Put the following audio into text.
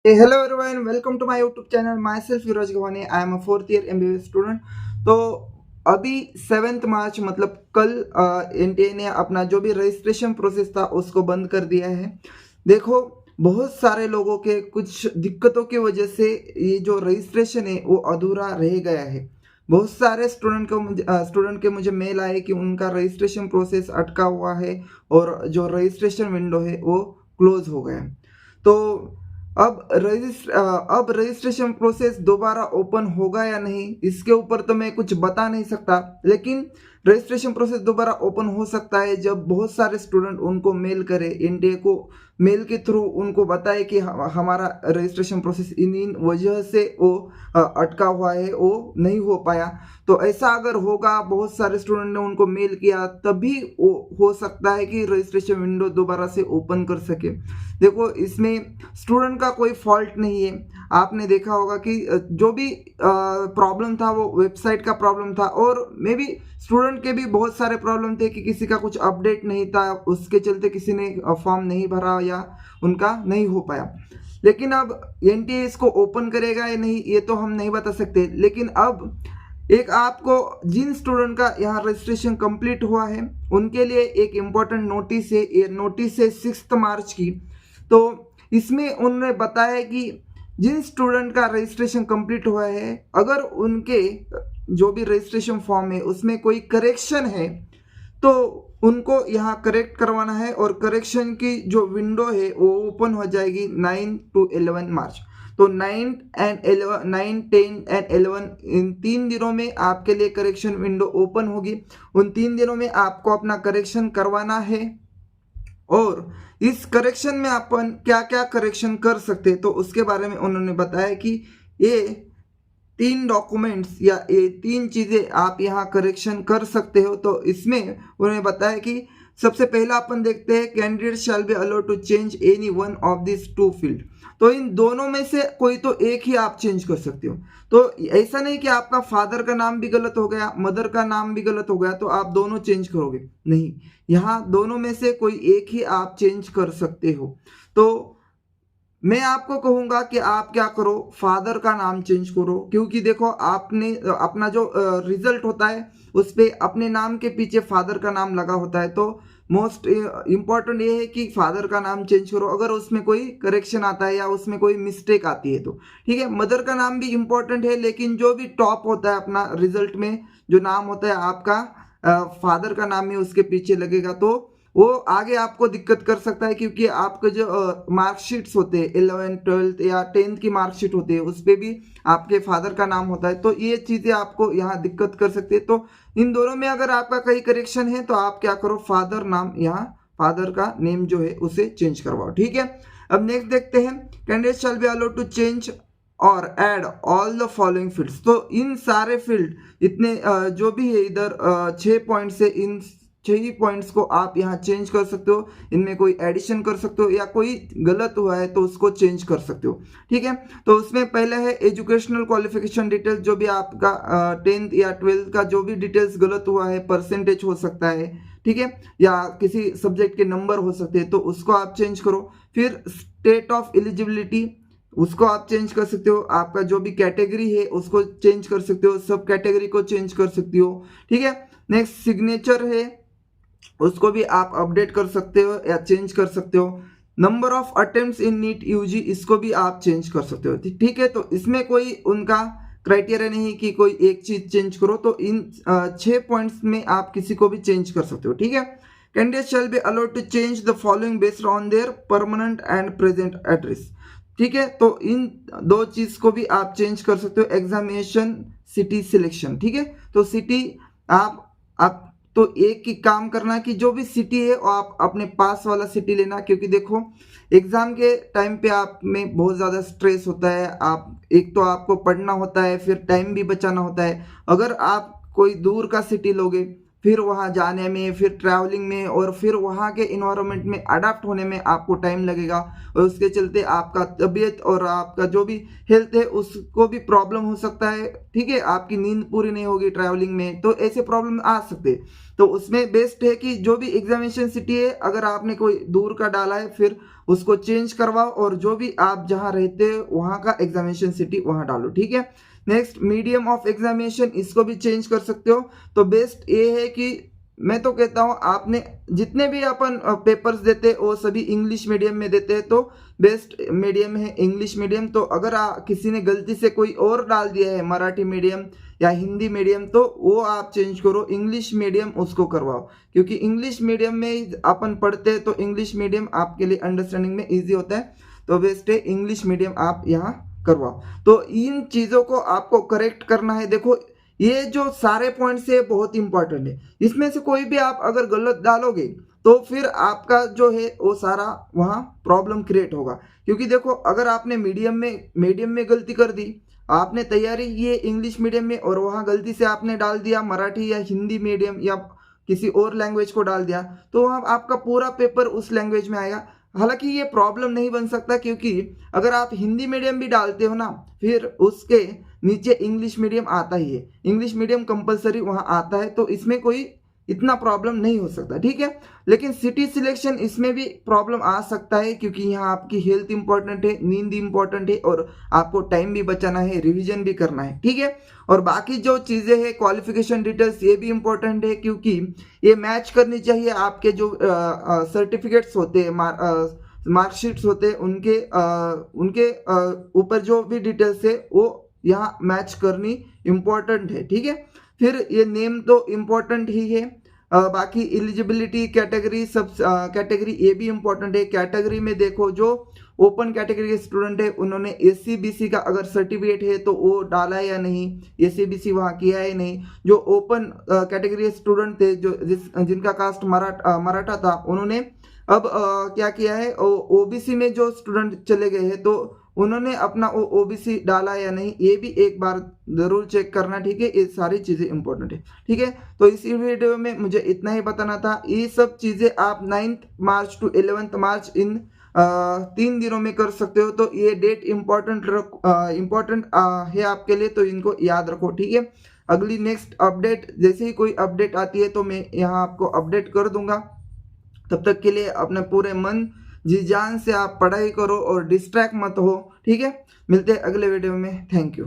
Hey, hello everyone, welcome to my YouTube channel. Myself Viraj Gavani. I am a fourth year MBBS student. तो अभी 7 मार्च मतलब कल NTA ने अपना जो भी रजिस्ट्रेशन प्रोसेस था उसको बंद कर दिया है। देखो, बहुत सारे लोगों के कुछ दिक्कतों की वजह से ये जो रजिस्ट्रेशन है वो अधूरा रह गया है। बहुत सारे स्टूडेंट के मुझे मेल आए कि उनका रजिस्ट्रेशन प्रोसेस अटका हुआ है और जो रजिस्ट्रेशन विंडो है वो क्लोज हो गया है। तो अब रजिस्ट्रेशन प्रोसेस दोबारा ओपन होगा या नहीं, इसके ऊपर तो मैं कुछ बता नहीं सकता, लेकिन रजिस्ट्रेशन प्रोसेस दोबारा ओपन हो सकता है जब बहुत सारे स्टूडेंट उनको मेल करें, एनटीए को मेल के थ्रू उनको बताए कि हमारा रजिस्ट्रेशन प्रोसेस इन वजह से वो अटका हुआ है, वो नहीं हो पाया। तो ऐसा अगर होगा, बहुत सारे स्टूडेंट ने उनको मेल किया, तभी वो हो सकता है कि रजिस्ट्रेशन विंडो दोबारा से ओपन कर सके। देखो, इसमें स्टूडेंट का कोई फॉल्ट नहीं है। आपने देखा होगा कि जो भी प्रॉब्लम था वो वेबसाइट का प्रॉब्लम था, और मे बी स्टूडेंट के भी बहुत सारे प्रॉब्लम थे कि किसी का कुछ अपडेट नहीं था, उसके चलते किसी ने फॉर्म नहीं भरा या उनका नहीं हो पाया। लेकिन अब एनटीए इसको ओपन करेगा या नहीं ये तो हम नहीं बता सकते। लेकिन अब एक आपको जिन स्टूडेंट का यहाँ रजिस्ट्रेशन कंप्लीट हुआ है उनके लिए एक इम्पॉर्टेंट नोटिस है। ये नोटिस है 6 मार्च की। तो इसमें उन्होंने बताया कि जिन स्टूडेंट का रजिस्ट्रेशन कंप्लीट हुआ है, अगर उनके जो भी रजिस्ट्रेशन फॉर्म है उसमें कोई करेक्शन है तो उनको यहाँ करेक्ट करवाना है, और करेक्शन की जो विंडो है वो ओपन हो जाएगी 9 to 11 मार्च। तो 9, 10 एंड 11 इन 3 दिनों में आपके लिए करेक्शन विंडो ओपन होगी। उन 3 दिनों में आपको अपना करेक्शन करवाना है, और इस करेक्शन में अपन क्या क्या करेक्शन कर सकते हैं तो उसके बारे में उन्होंने बताया कि ये 3 डॉक्यूमेंट्स या ये 3 चीज़ें आप यहाँ करेक्शन कर सकते हो। तो इसमें उन्होंने बताया कि सबसे पहला अपन देखते हैं, candidate shall be allowed to change any one of this two field. तो इन दोनों में से कोई तो एक ही आप चेंज कर सकते हो। तो ऐसा नहीं कि आपका फादर का नाम भी गलत हो गया, मदर का नाम भी गलत हो गया तो आप दोनों चेंज करोगे, नहीं। यहाँ दोनों में से कोई एक ही आप चेंज कर सकते हो। तो मैं आपको कहूंगा कि आप क्या करो, फादर का नाम चेंज करो, क्योंकि देखो आपने अपना जो रिजल्ट होता है उस पे अपने नाम के पीछे फादर का नाम लगा होता है। तो मोस्ट इम्पॉर्टेंट ये है कि फादर का नाम चेंज करो अगर उसमें कोई करेक्शन आता है या उसमें कोई मिस्टेक आती है तो। ठीक है, मदर का नाम भी इम्पॉर्टेंट है, लेकिन जो भी टॉप होता है अपना रिजल्ट में जो नाम होता है आपका, फादर का नाम ही उसके पीछे लगेगा तो वो आगे आपको दिक्कत कर सकता है, क्योंकि आपके जो मार्कशीट्स होते हैं 11th 12th या 10th की मार्कशीट होती है उस पर भी आपके फादर का नाम होता है। तो ये चीज़ें आपको यहाँ दिक्कत कर सकती है। तो इन दोनों में अगर आपका कहीं करेक्शन है तो आप क्या करो, फादर नाम यहाँ फादर का नेम जो है उसे चेंज करवाओ। ठीक है, अब नेक्स्ट देखते हैं, candidate shall be allowed to change और add all the following fields. तो इन सारे फील्ड इतने जो भी है इधर 6 पॉइंट से, इन 6 ही पॉइंट्स को आप यहाँ चेंज कर सकते हो। इनमें कोई एडिशन कर सकते हो या कोई गलत हुआ है तो उसको चेंज कर सकते हो। ठीक है, तो उसमें पहले है एजुकेशनल क्वालिफिकेशन डिटेल्स, जो भी आपका 10th या 12th का जो भी डिटेल्स गलत हुआ है, परसेंटेज हो सकता है, ठीक है, या किसी सब्जेक्ट के नंबर हो सकते हैं तो उसको आप चेंज करो। फिर स्टेट ऑफ एलिजिबिलिटी, उसको आप चेंज कर सकते हो। आपका जो भी कैटेगरी है उसको चेंज कर सकते हो, सब कैटेगरी को चेंज कर सकती हो। ठीक है, नेक्स्ट सिग्नेचर है, उसको भी आप अपडेट कर सकते हो या चेंज कर सकते हो। Number of attempts in NEET UG, इसको भी आप चेंज कर सकते हो। ठीक है, तो इसमें कोई उनका क्राइटेरिया नहीं कि कोई एक चीज चेंज करो, तो इन 6 पॉइंट्स में आप किसी को भी चेंज कर सकते हो। ठीक है, candidate shall be allowed to change the following based on their permanent and present address. ठीक है, तो इन दो चीज को भी आप चेंज कर सकते हो। एग्जामिनेशन सिटी सिलेक्शन, ठीक है, तो सिटी आप तो एक ही काम करना कि जो भी सिटी है वो आप अपने पास वाला सिटी लेना, क्योंकि देखो एग्जाम के टाइम पे आप में बहुत ज़्यादा स्ट्रेस होता है। आप एक तो आपको पढ़ना होता है, फिर टाइम भी बचाना होता है। अगर आप कोई दूर का सिटी लोगे फिर वहाँ जाने में, फिर ट्रैवलिंग में और फिर वहाँ के इन्वायरमेंट में अडाप्ट होने में आपको टाइम लगेगा और उसके चलते आपका तबीयत और आपका जो भी हेल्थ है उसको भी प्रॉब्लम हो सकता है। ठीक है, आपकी नींद पूरी नहीं होगी ट्रैवलिंग में, तो ऐसे प्रॉब्लम आ सकते हैं। तो उसमें बेस्ट है कि जो भी एग्जामिनेशन सिटी है, अगर आपने कोई दूर का डाला है फिर उसको चेंज करवाओ और जो भी आप जहाँ रहते हो वहाँ का एग्जामिनेशन सिटी वहाँ डालो। ठीक है, नेक्स्ट मीडियम ऑफ एग्जामिनेशन, इसको भी चेंज कर सकते हो। तो बेस्ट ये है कि मैं तो कहता हूँ आपने जितने भी अपन पेपर्स देते हैं वो सभी इंग्लिश मीडियम में देते हैं, तो बेस्ट मीडियम है इंग्लिश मीडियम। तो अगर किसी ने गलती से कोई और डाल दिया है मराठी मीडियम या हिंदी मीडियम, तो वो आप चेंज करो, इंग्लिश मीडियम उसको करवाओ, क्योंकि इंग्लिश मीडियम में अपन पढ़ते हैं तो इंग्लिश मीडियम आपके लिए अंडरस्टैंडिंग में ईजी होता है। तो बेस्ट है इंग्लिश मीडियम आप यहाँ करवाओ। तो इन चीज़ों को आपको करेक्ट करना है। देखो ये जो सारे पॉइंट्स है बहुत इंपॉर्टेंट है, इसमें से कोई भी आप अगर गलत डालोगे तो फिर आपका जो है वो सारा वहाँ प्रॉब्लम क्रिएट होगा। क्योंकि देखो अगर आपने मीडियम में गलती कर दी, आपने तैयारी की है इंग्लिश मीडियम में और वहाँ गलती से आपने डाल दिया मराठी या हिंदी मीडियम या किसी और लैंग्वेज को डाल दिया, तो वहाँ आपका पूरा पेपर उस लैंग्वेज में आएगा। हालांकि ये प्रॉब्लम नहीं बन सकता, क्योंकि अगर आप हिंदी मीडियम भी डालते हो ना, फिर उसके नीचे इंग्लिश मीडियम आता ही है, इंग्लिश मीडियम कंपलसरी वहाँ आता है, तो इसमें कोई इतना प्रॉब्लम नहीं हो सकता। ठीक है, लेकिन सिटी सिलेक्शन इसमें भी प्रॉब्लम आ सकता है, क्योंकि यहाँ आपकी हेल्थ इंपॉर्टेंट है, नींद इंपॉर्टेंट है और आपको टाइम भी बचाना है, रिवीजन भी करना है। ठीक है, और बाकी जो चीज़ें हैं क्वालिफिकेशन डिटेल्स ये भी इंपॉर्टेंट है, क्योंकि ये मैच करनी चाहिए आपके जो सर्टिफिकेट्स होते हैं, मार्कशीट्स होते हैं, उनके ऊपर जो भी डिटेल्स है वो यहाँ मैच करनी इम्पोर्टेंट है। ठीक है, फिर ये नेम तो इम्पोर्टेंट ही है। बाकी एलिजिबिलिटी कैटेगरी, सब कैटेगरी ये भी इम्पोर्टेंट है। कैटेगरी में देखो जो ओपन कैटेगरी के स्टूडेंट है उन्होंने एससी बीसी का अगर सर्टिफिकेट है तो वो डाला है या नहीं, एससी बीसी वहाँ किया है नहीं। जो ओपन कैटेगरी स्टूडेंट थे जो जिनका कास्ट मराठा था, उन्होंने अब क्या किया है, ओबीसी में जो स्टूडेंट चले गए हैं तो उन्होंने अपना ओबीसी डाला या नहीं, ये भी एक बार जरूर चेक करना। ठीक है, ये सारी चीज़ें इंपॉर्टेंट है। ठीक है, तो इस वीडियो में मुझे इतना ही बताना था। ये सब चीज़ें आप 9 मार्च टू 11 मार्च इन 3 दिनों में कर सकते हो। तो ये डेट इम्पोर्टेंट है आपके लिए, तो इनको याद रखो। ठीक है, अगली नेक्स्ट अपडेट जैसे ही कोई अपडेट आती है तो मैं यहाँ आपको अपडेट कर दूंगा। तब तक के लिए अपने पूरे मन जी जान से आप पढ़ाई करो और डिस्ट्रैक्ट मत हो। ठीक है, मिलते हैं अगले वीडियो में। Thank you.